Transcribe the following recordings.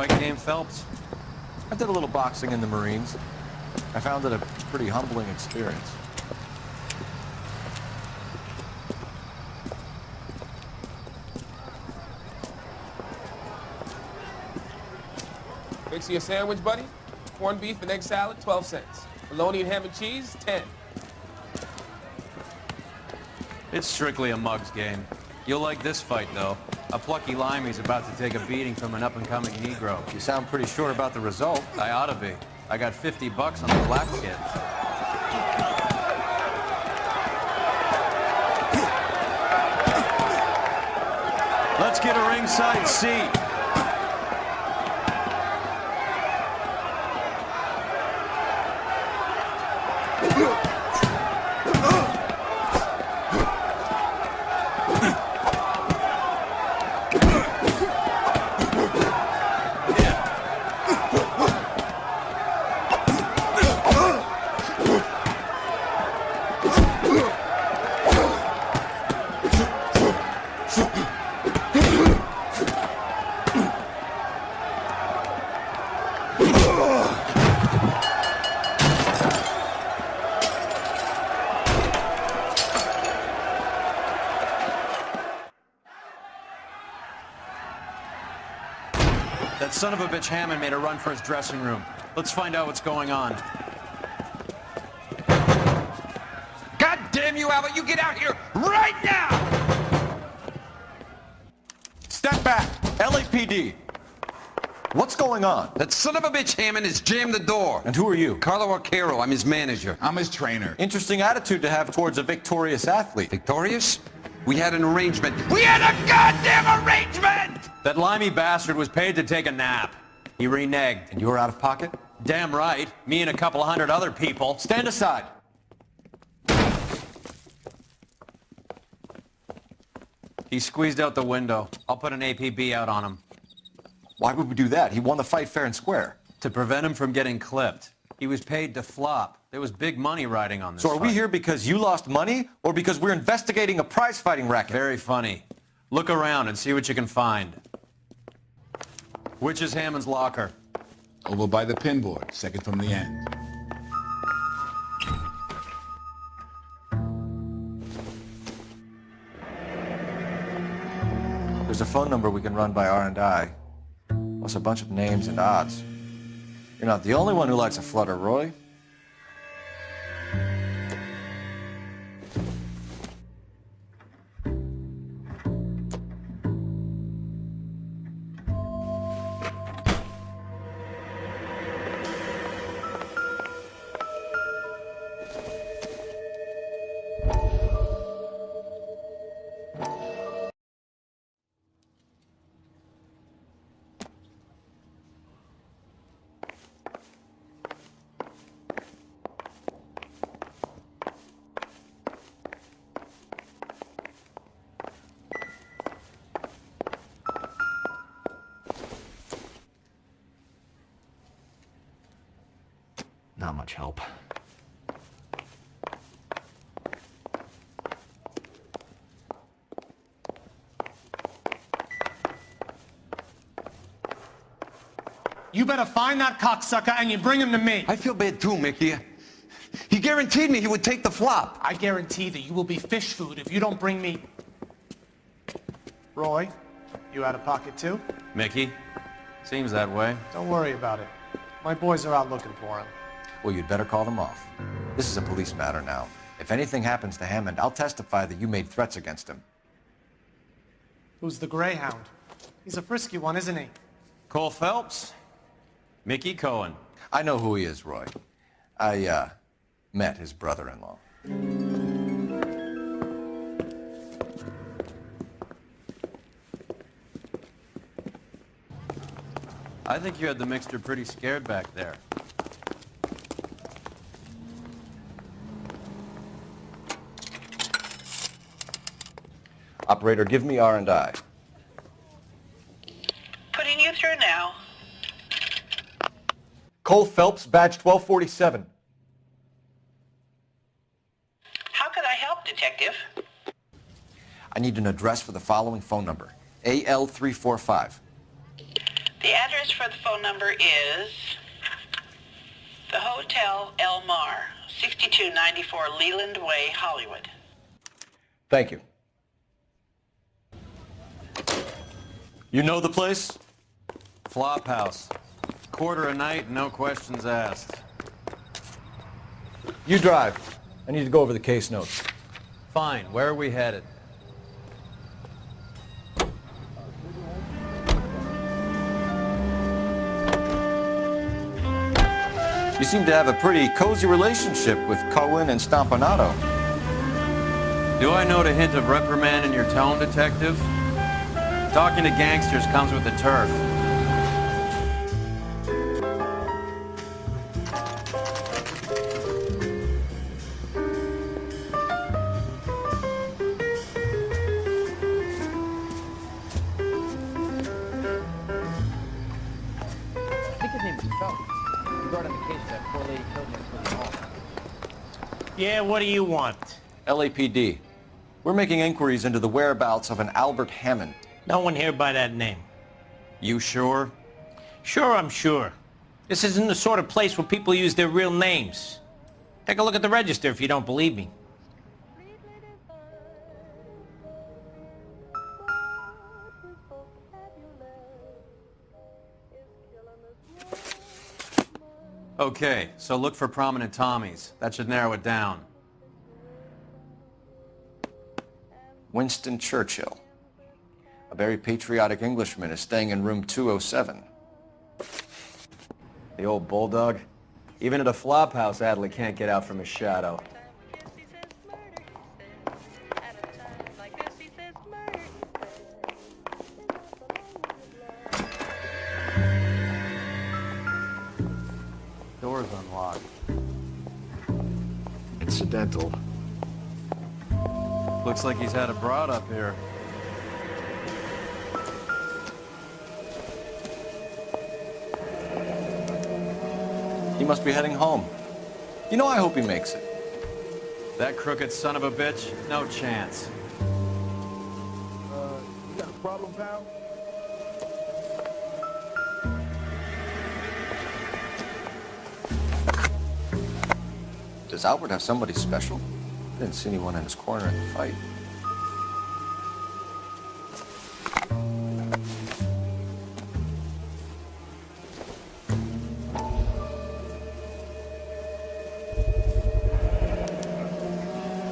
fight game, Phelps? I did a little boxing in the Marines. I found it a pretty humbling experience. Mix you a sandwich, buddy? Corned beef and egg salad, 12 cents. Bologna and ham and cheese, 10. It's strictly a mug's game. You'll like this fight, though. A plucky limey's about to take a beating from an up-and-coming Negro. You sound pretty sure about the result. I ought to be. I got $50 on the black kid. Let's get a ringside seat. That son of a bitch Hammond made a run for his dressing room. Let's find out what's going on. God damn you, Albert! You get out here right now! Step back! LAPD! What's going on? That son of a bitch Hammond has jammed the door. And who are you? Carlo Arcaro. I'm his manager. I'm his trainer. Interesting attitude to have towards a victorious athlete. Victorious? We had an arrangement. We had a goddamn arrangement! That limey bastard was paid to take a nap. He reneged. And you were out of pocket? Damn right. Me and a couple hundred other people. Stand aside. He squeezed out the window. I'll put an APB out on him. Why would we do that? He won the fight fair and square. To prevent him from getting clipped. He was paid to flop. There was big money riding on this So are we fight. here because you lost money or because we're investigating a prize-fighting racket? Very funny. Look around and see what you can find. Which is Hammond's locker? Over by the pinboard, second from the end. There's a phone number we can run by R&I, plus a bunch of names and odds. You're not the only one who likes a flutter, Roy. Not much help. You better find that cocksucker and you bring him to me. I feel bad too, Mickey. He guaranteed me he would take the flop. I guarantee that you will be fish food if you don't bring me... Roy, you out of pocket too? Mickey? Seems that way. Don't worry about it. My boys are out looking for him. Well, you'd better call them off. This is a police matter now. If anything happens to Hammond, I'll testify that you made threats against him. Who's the Greyhound? He's a frisky one, isn't he? Cole Phelps? Mickey Cohen. I know who he is, Roy. I, met his brother-in-law. I think you had the mixture pretty scared back there. Operator, give me R&I. Putting you through now. Cole Phelps, badge 1247. How could I help, Detective? I need an address for the following phone number. AL345. The address address for the phone number is the Hotel L.A Noire, 6294 Leland Way, Hollywood. Thank you. You know the place? Flop house. Quarter a night, no questions asked. You drive. I need to go over the case notes. Fine, where are we headed? You seem to have a pretty cozy relationship with Cohen and Stompanato. Do I note a hint of reprimand in your tone, detective? Talking to gangsters comes with the turf. I think his name was Phelps. Regarding the case of that poor lady killed next to the hall. Yeah, what do you want? LAPD. We're making inquiries into the whereabouts of an Albert Hammond. No one here by that name. You sure? Sure, I'm sure. This isn't the sort of place where people use their real names. Take a look at the register if you don't believe me. Okay, so look for prominent Tommies. That should narrow it down. Winston Churchill. A very patriotic Englishman is staying in room 207. The old bulldog. Even at a flop house, Adley can't get out from his shadow. Door's unlocked. Incidental. Looks like he's had a broad up here. He must be heading home. You know, I hope he makes it. That crooked son of a bitch? No chance. You got a problem, pal? Does Albert have somebody special? I didn't see anyone in his corner in the fight.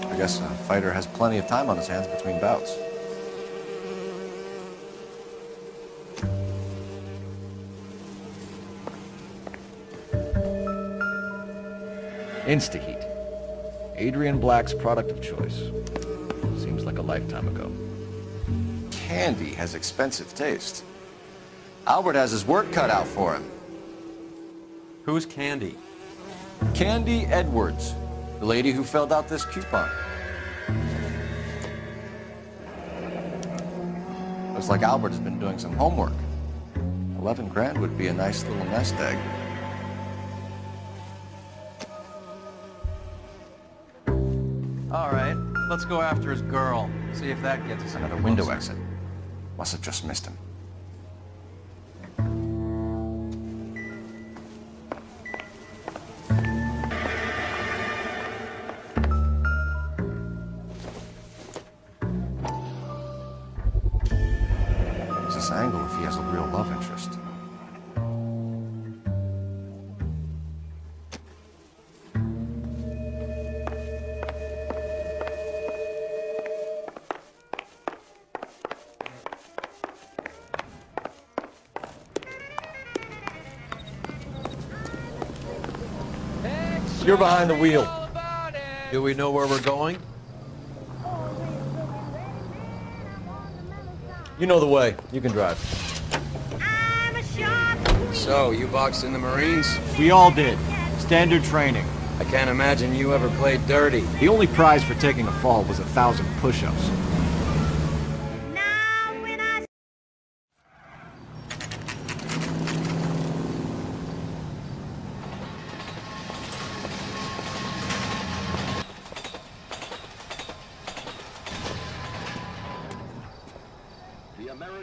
I guess a fighter has plenty of time on his hands between bouts. Instaheat. Adrian Black's product of choice. Seems like a lifetime ago. Candy has expensive taste. Albert has his work cut out for him. Who's Candy? Candy Edwards, the lady who filled out this coupon. Looks like Albert has been doing some homework. 11 grand would be a nice little nest egg. All right, let's go after his girl. See if that gets us Another any window closer. exit. Must have just missed him. Use this angle if he has a real love interest. You're behind the wheel. Do we know where we're going? You know the way. You can drive. So, you boxed in the Marines? We all did. Standard training. I can't imagine you ever played dirty. The only prize for taking a fall was 1,000 push-ups. The American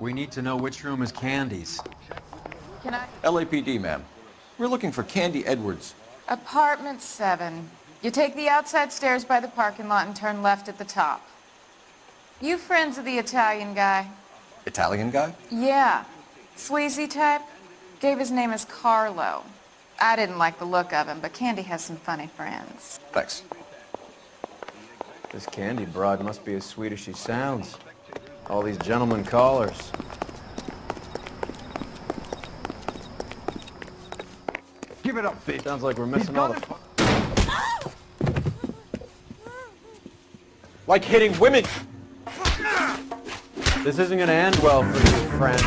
We need to know which room is Candy's. Can I? LAPD, ma'am. We're looking for Candy Edwards. Apartment 7. You take the outside stairs by the parking lot and turn left at the top. You friends of the Italian guy? Italian guy? Yeah. Sleazy type? Gave his name as Carlo. I didn't like the look of him, but Candy has some funny friends. Thanks. This Candy broad must be as sweet as she sounds. All these gentlemen callers. Give it up, bitch. Sounds like we're missing all the... Like hitting women! This isn't gonna end well for you, friend.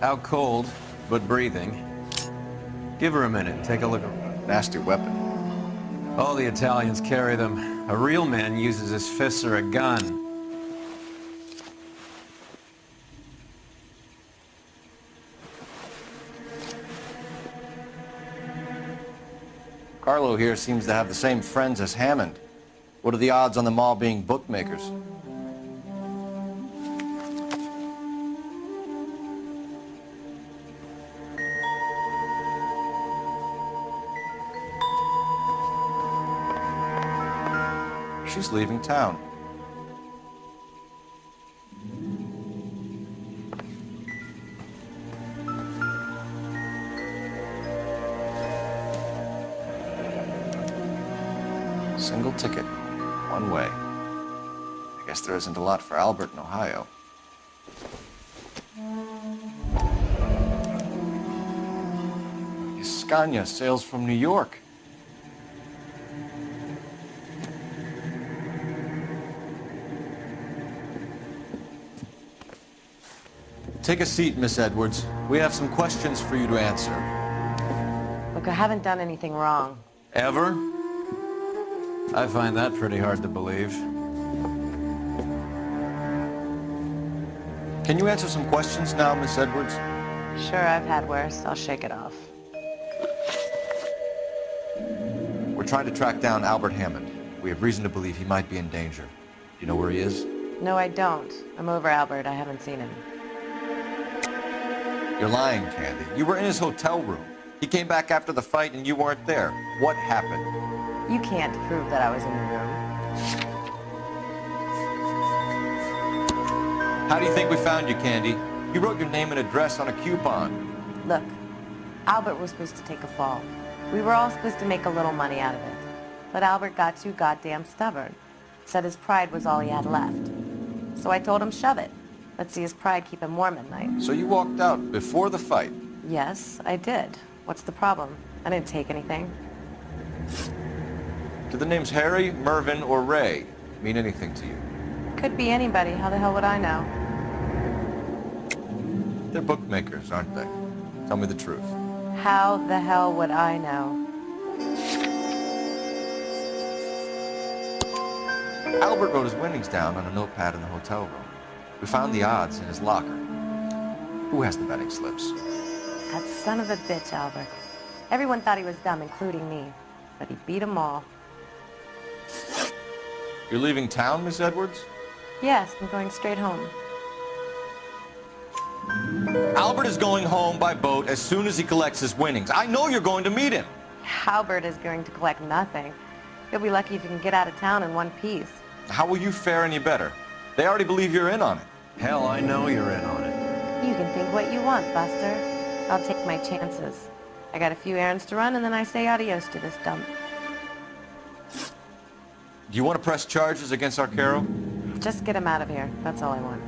Out cold, but breathing. Give her a minute. Take a look. Nasty weapon. All the Italians carry them. A real man uses his fists or a gun. Carlo here seems to have the same friends as Hammond. What are the odds on them all being bookmakers? She's leaving town. Single ticket, one way. I guess there isn't a lot for Albert in Ohio. Scania sails from New York. Take a seat, Miss Edwards. We have some questions for you to answer. Look, I haven't done anything wrong. Ever? I find that pretty hard to believe. Can you answer some questions now, Miss Edwards? Sure, I've had worse. I'll shake it off. We're trying to track down Albert Hammond. We have reason to believe he might be in danger. Do you know where he is? No, I don't. I'm over Albert. I haven't seen him. You're lying, Candy. You were in his hotel room. He came back after the fight and you weren't there. What happened? You can't prove that I was in the room. How do you think we found you, Candy? You wrote your name and address on a coupon. Look, Albert was supposed to take a fall. We were all supposed to make a little money out of it. But Albert got too goddamn stubborn. Said his pride was all he had left. So I told him, shove it. Let's see his pride keep him warm at night. So you walked out before the fight? Yes, I did. What's the problem? I didn't take anything. Do the names Harry, Mervyn, or Ray mean anything to you? Could be anybody. How the hell would I know? They're bookmakers, aren't they? Tell me the truth. How the hell would I know? Albert wrote his winnings down on a notepad in the hotel room. We found the odds in his locker. Who has the betting slips? That son of a bitch, Albert. Everyone thought he was dumb, including me. But he beat them all. You're leaving town, Miss Edwards? Yes, I'm going straight home. Albert is going home by boat as soon as he collects his winnings. I know you're going to meet him. Albert is going to collect nothing. He'll be lucky if he can get out of town in one piece. How will you fare any better? They already believe you're in on it. Hell, I know you're in on it. You can think what you want, Buster. I'll take my chances. I got a few errands to run, and then I say adios to this dump. Do you want to press charges against Arcaro? Just get him out of here. That's all I want.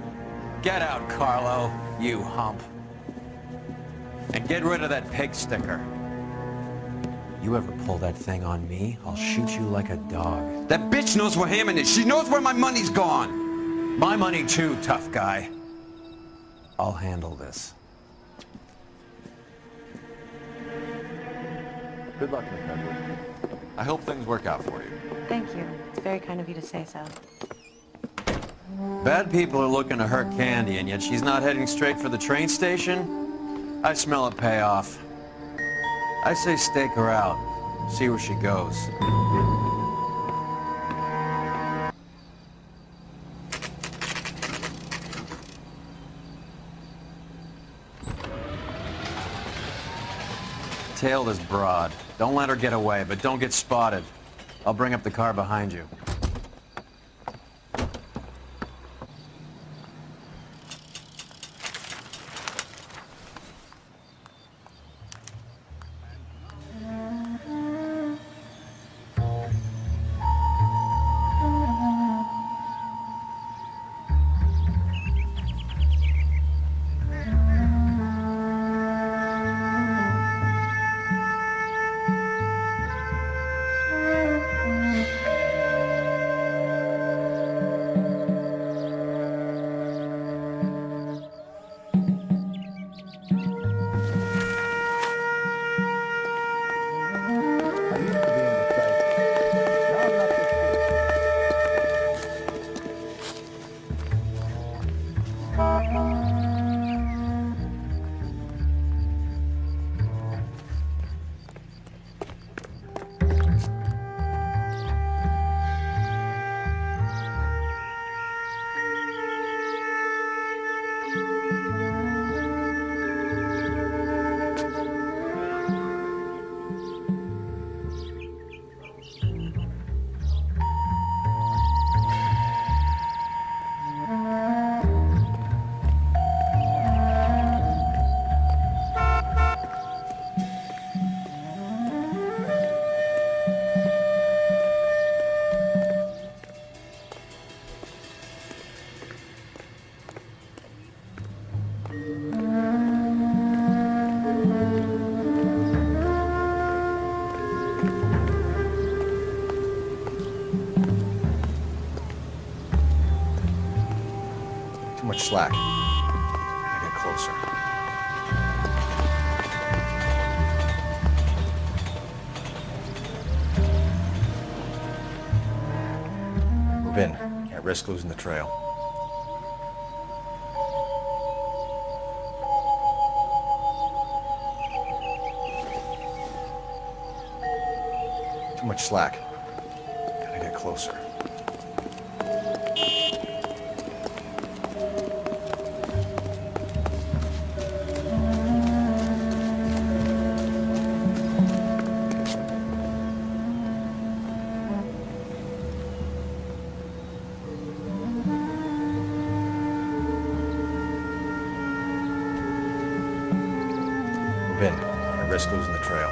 Get out, Carlo, you hump. And get rid of that pig sticker. You ever pull that thing on me, I'll shoot you like a dog. That bitch knows where Hammond is. She knows where my money's gone. My money too, tough guy. I'll handle this. Good luck, Miss Edwards. I hope things work out for you. Thank you. It's very kind of you to say so. Bad people are looking to hurt Candy, and yet she's not heading straight for the train station? I smell a payoff. I say stake her out. See where she goes. Tail this broad. Don't let her get away, but don't get spotted. I'll bring up the car behind you. Too much slack. I get closer. Move in. Can't risk losing the trail. Too much slack. Gotta get closer. Move in. Can't risk losing the trail.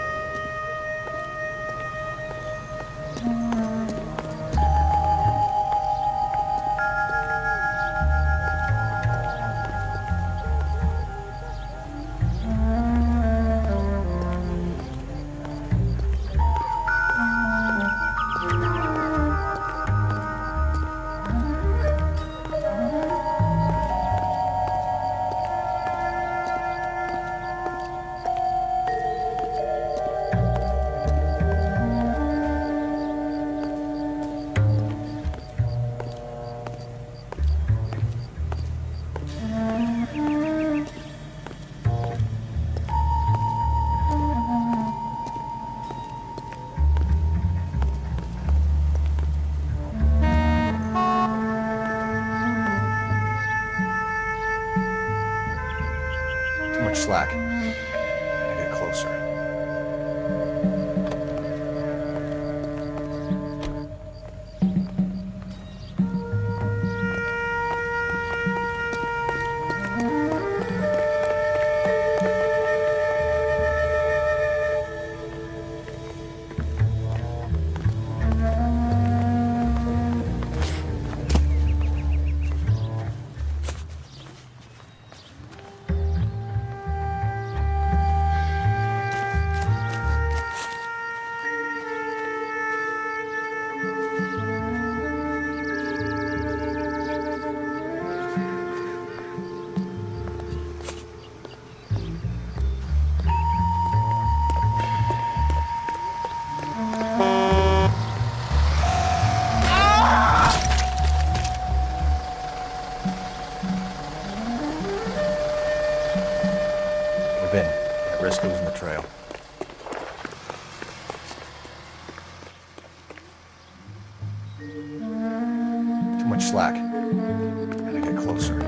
Too much slack. Gotta get closer. Move in. At risk losing the trail. Too much slack. Gotta get closer.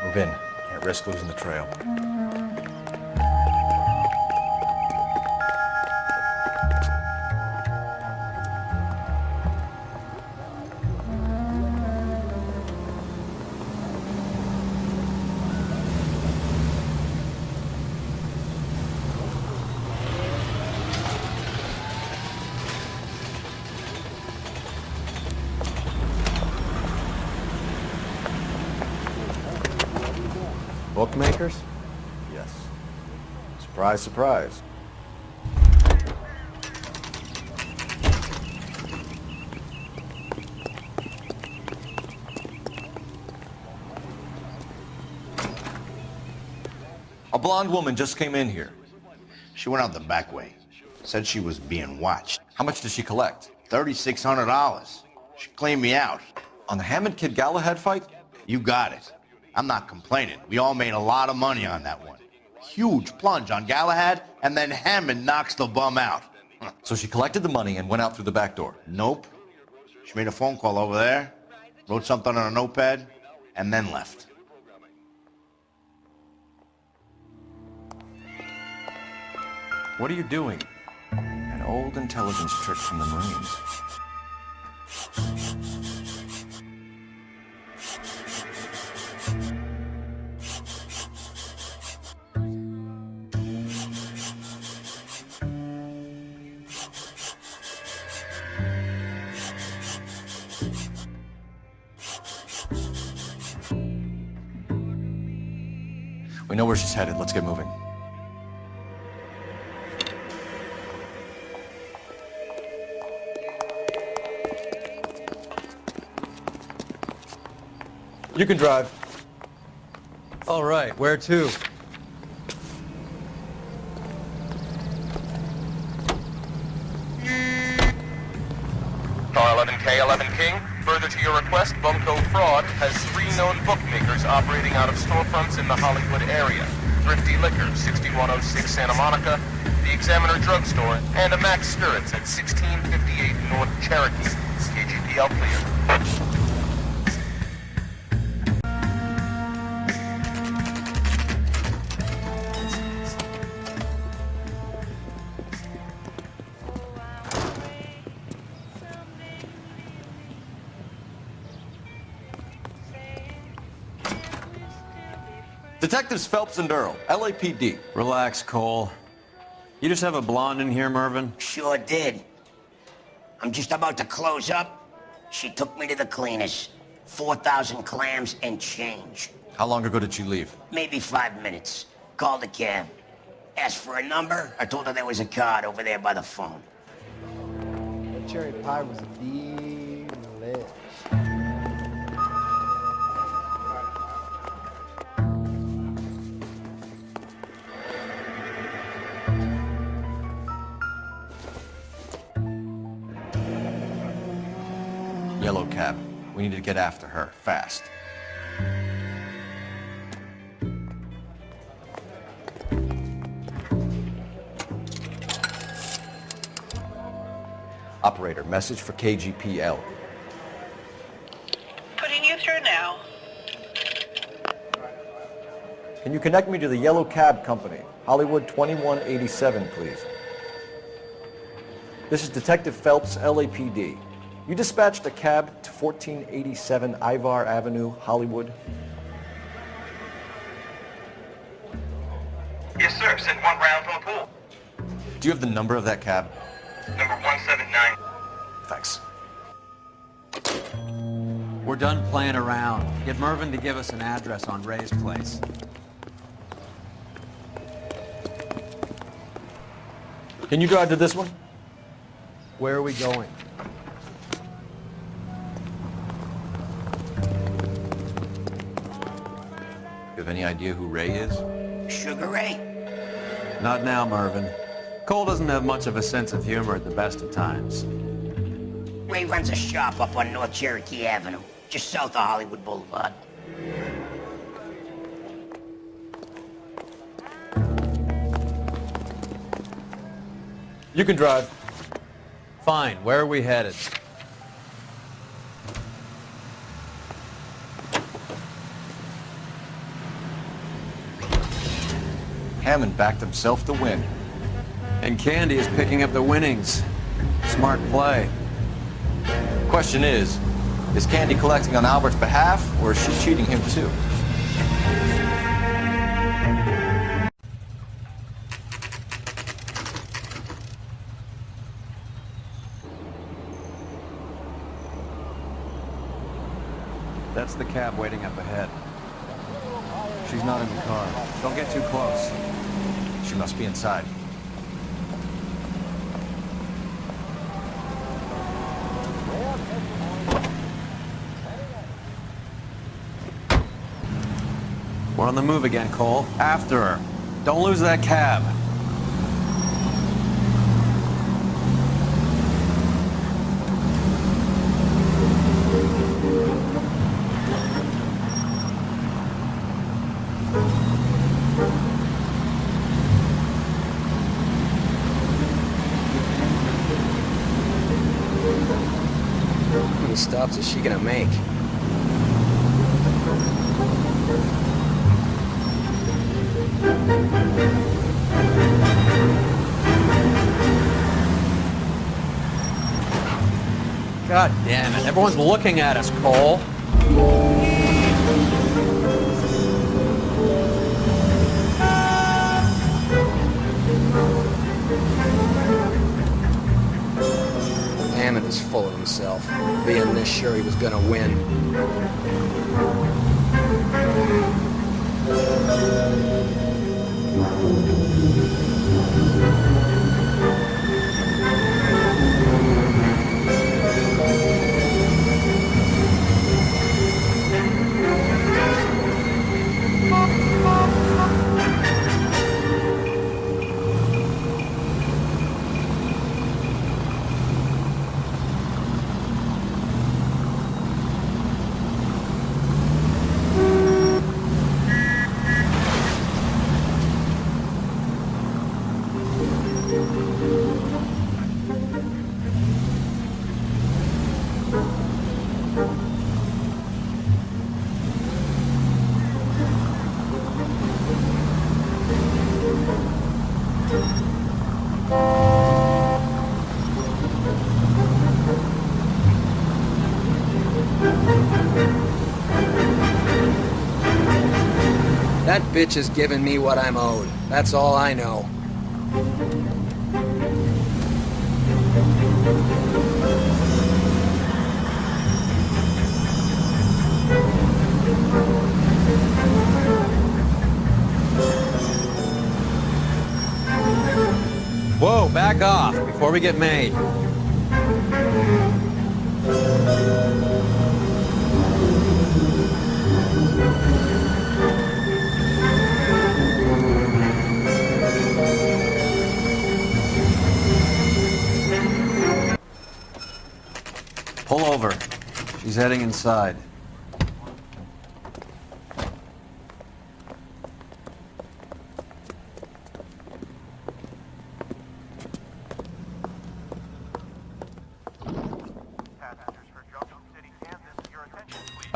Move in. Can't risk losing the trail. Bookmakers? Yes. Surprise, surprise. A blonde woman just came in here. She went out the back way. Said she was being watched. How much did she collect? $3,600. She cleaned me out. On the Hammond Kid Galahad fight? You got it. I'm not complaining. We all made a lot of money on that one. Huge plunge on Galahad, and then Hammond knocks the bum out. So she collected the money and went out through the back door? Nope. She made a phone call over there, wrote something on a notepad, and then left. What are you doing? An old intelligence trick from the Marines. We know where she's headed. Let's get moving. You can drive. All right, where to? Car 11K, 11 King. Further to your request, Bumco Fraud has 3 known bookmakers operating out of storefronts in the Hollywood area. Thrifty Liquor, 6106 Santa Monica, the Examiner Drugstore, and a Max Spirits at 1658 North Cherokee. KGPL clear. Detectives Phelps and Earl, LAPD. Relax, Cole. You just have a blonde in here, Mervyn? Sure did. I'm just about to close up. She took me to the cleaners. 4,000 clams and change. How long ago did she leave? Maybe 5 minutes. Called a cab. Asked for a number. I told her there was a card over there by the phone. That cherry pie was delish. Yellow cab. We need to get after her, fast. Operator, message for KGPL. Putting you through now. Can you connect me to the Yellow Cab Company, Hollywood 2187, please? This is Detective Phelps, LAPD. You dispatched a cab to 1487 Ivar Avenue, Hollywood? Yes, sir. Send one round from the pool. Do you have the number of that cab? Number 179. Thanks. We're done playing around. Get Mervyn to give us an address on Ray's place. Can you drive to this one? Where are we going? You have any idea who Ray is? Sugar Ray? Not now, Mervyn. Cole doesn't have much of a sense of humor at the best of times. Ray runs a shop up on North Cherokee Avenue, just south of Hollywood Boulevard. You can drive. Fine, where are we headed? Hammond backed himself to win. And Candy is picking up the winnings. Smart play. Question is Candy collecting on Albert's behalf, or is she cheating him too? That's the cab waiting up ahead. She's not in the car. Don't get too close. She must be inside. We're on the move again, Cole. After her. Don't lose that cab. How many stops is she gonna make? God damn it. Everyone's looking at us, Cole. Hammond is full of himself, being this sure he was gonna win. That bitch is giving me what I'm owed. That's all I know. Whoa, back off before we get made. Pull over. She's heading inside.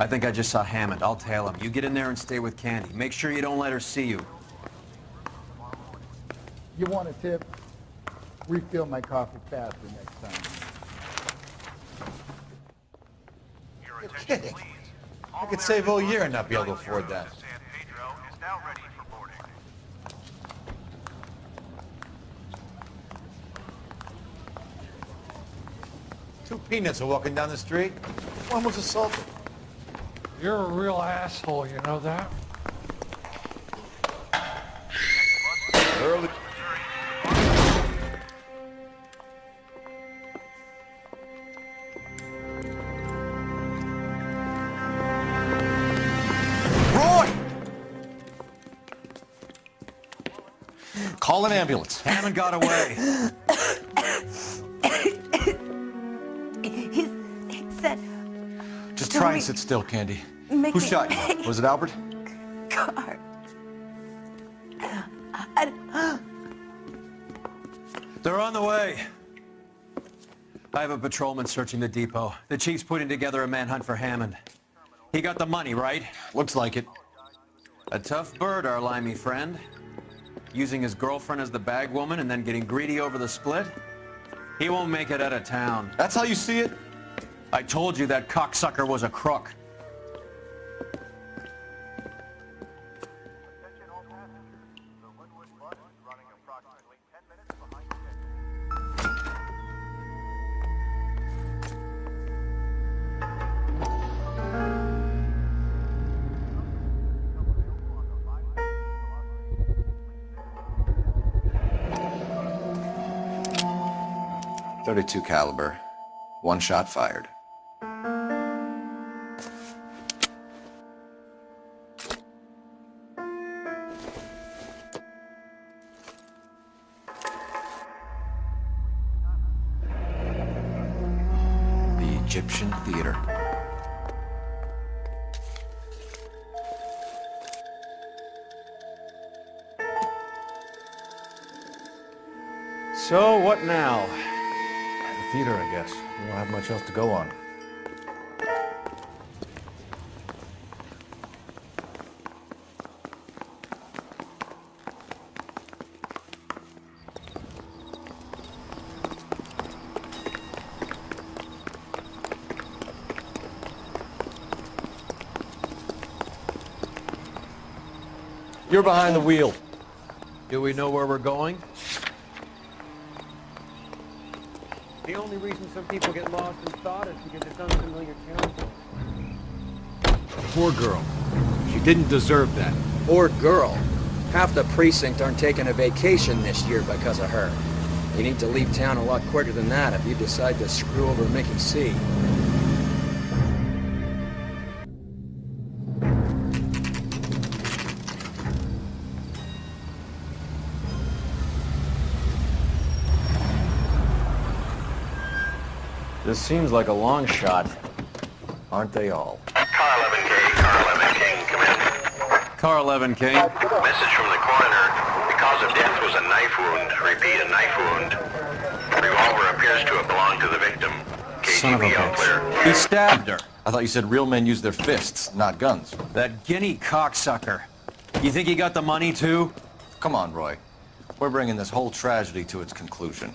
I think I just saw Hammond. I'll tail him. You get in there and stay with Candy. Make sure you don't let her see you. You want a tip? Refill my coffee faster next time. You're kidding. I could save all year and not be able to afford that. Two peanuts are walking down the street. One was assaulted. You're a real asshole, you know that? Early. Roy! Call an ambulance. Hammond got away. He said... Just try and sit still, Candy. Make Who me- shot you? Was it Albert? Car. They're on the way. I have a patrolman searching the depot. The chief's putting together a manhunt for Hammond. He got the money, right? Looks like it. A tough bird, our limey friend. Using his girlfriend as the bag woman and then getting greedy over the split. He won't make it out of town. That's how you see it? I told you that cocksucker was a crook. .32 caliber. One shot fired. The Egyptian Theater. So, what now? The theater, I guess. We don't have much else to go on. You're behind the wheel. Do we know where we're going? The only reason some people get lost in thought is because it's unfamiliar territory. Poor girl. She didn't deserve that. Poor girl. Half the precinct aren't taking a vacation this year because of her. You need to leave town a lot quicker than that if you decide to screw over Mickey C. This seems like a long shot. Aren't they all? Car 11K, Car 11 King, come in. Car 11 King. Message from the coroner. The cause of death was a knife wound. Repeat, a knife wound. Revolver appears to have belonged to the victim. Son of a KGB all clear. bitch. He stabbed her. I thought you said real men use their fists, not guns. That guinea cocksucker. You think he got the money too? Come on, Roy. We're bringing this whole tragedy to its conclusion.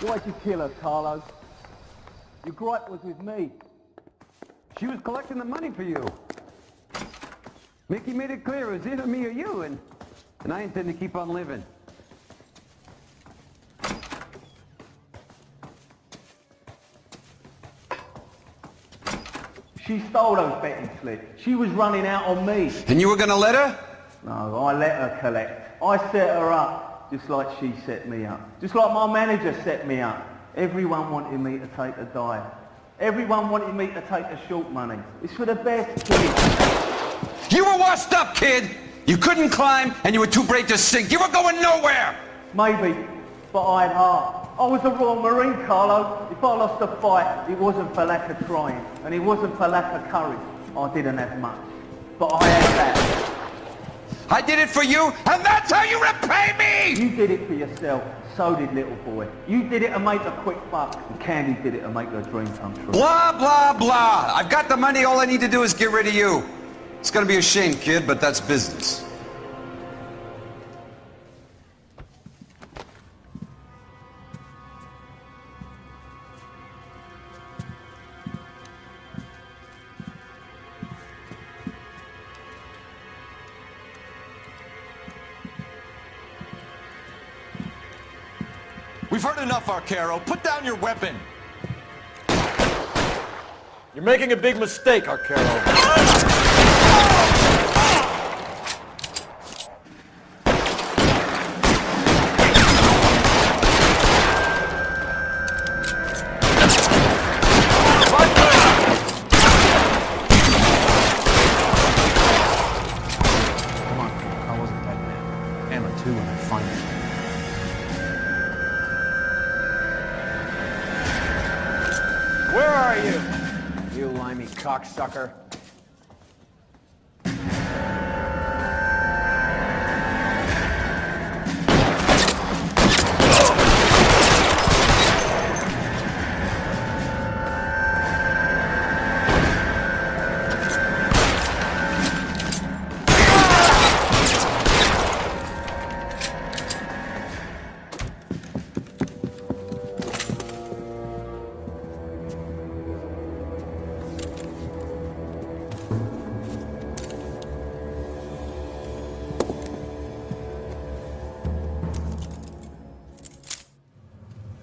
Why'd you kill her, Carlos? Your gripe was with me. She was collecting the money for you. Mickey made it clear it was either me or you, and I intend to keep on living. She stole those betting slips. She was running out on me. And you were gonna let her? No, I let her collect. I set her up, just like she set me up. Just like my manager set me up. Everyone wanted me to take a dive. Everyone wanted me to take the short money. It's for the best, kid. You were washed up, kid! You couldn't climb, and you were too brave to sink. You were going nowhere! Maybe, but I had heart. I was a Royal Marine, Carlo. If I lost a fight, it wasn't for lack of trying, and it wasn't for lack of courage. I didn't have much, but I had that. I did it for you, and that's how you repay me! You did it for yourself. So did little boy. You did it to make a quick buck, and Candy did it to make her dream come true. Blah, blah, blah. I've got the money. All I need to do is get rid of you. It's gonna be a shame, kid, but that's business. We've heard enough, Arcaro. Put down your weapon. You're making a big mistake, Arcaro. Come on, I wasn't that man. Hammer 2 when I find it. Where are you? You limey cocksucker.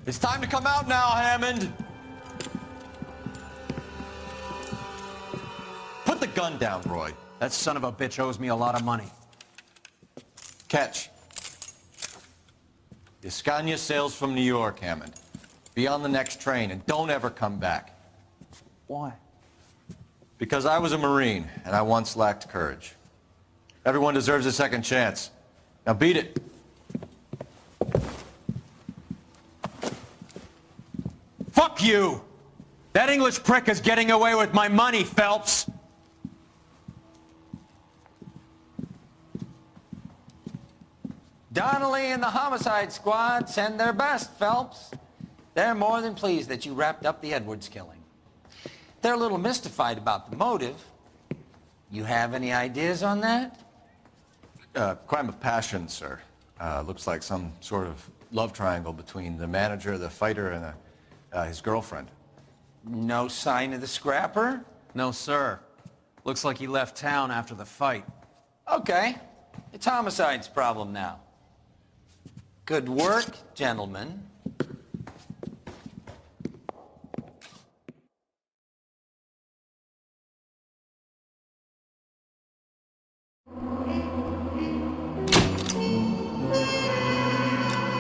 It's time to come out now, Hammond. Put the gun down, Roy. That son of a bitch owes me a lot of money. Catch. Escania sails from New York, Hammond. Be on the next train and don't ever come back. Why? Because I was a Marine and I once lacked courage. Everyone deserves a second chance. Now beat it. Fuck you! That English prick is getting away with my money, Phelps! Donnelly and the homicide squad send their best, Phelps. They're more than pleased that you wrapped up the Edwards killing. They're a little mystified about the motive. You have any ideas on that? Crime of passion, sir. Looks like some sort of love triangle between the manager, the fighter, and his girlfriend. No sign of the scrapper? No, sir. Looks like he left town after the fight. Okay. It's homicide's problem now. Good work, gentlemen.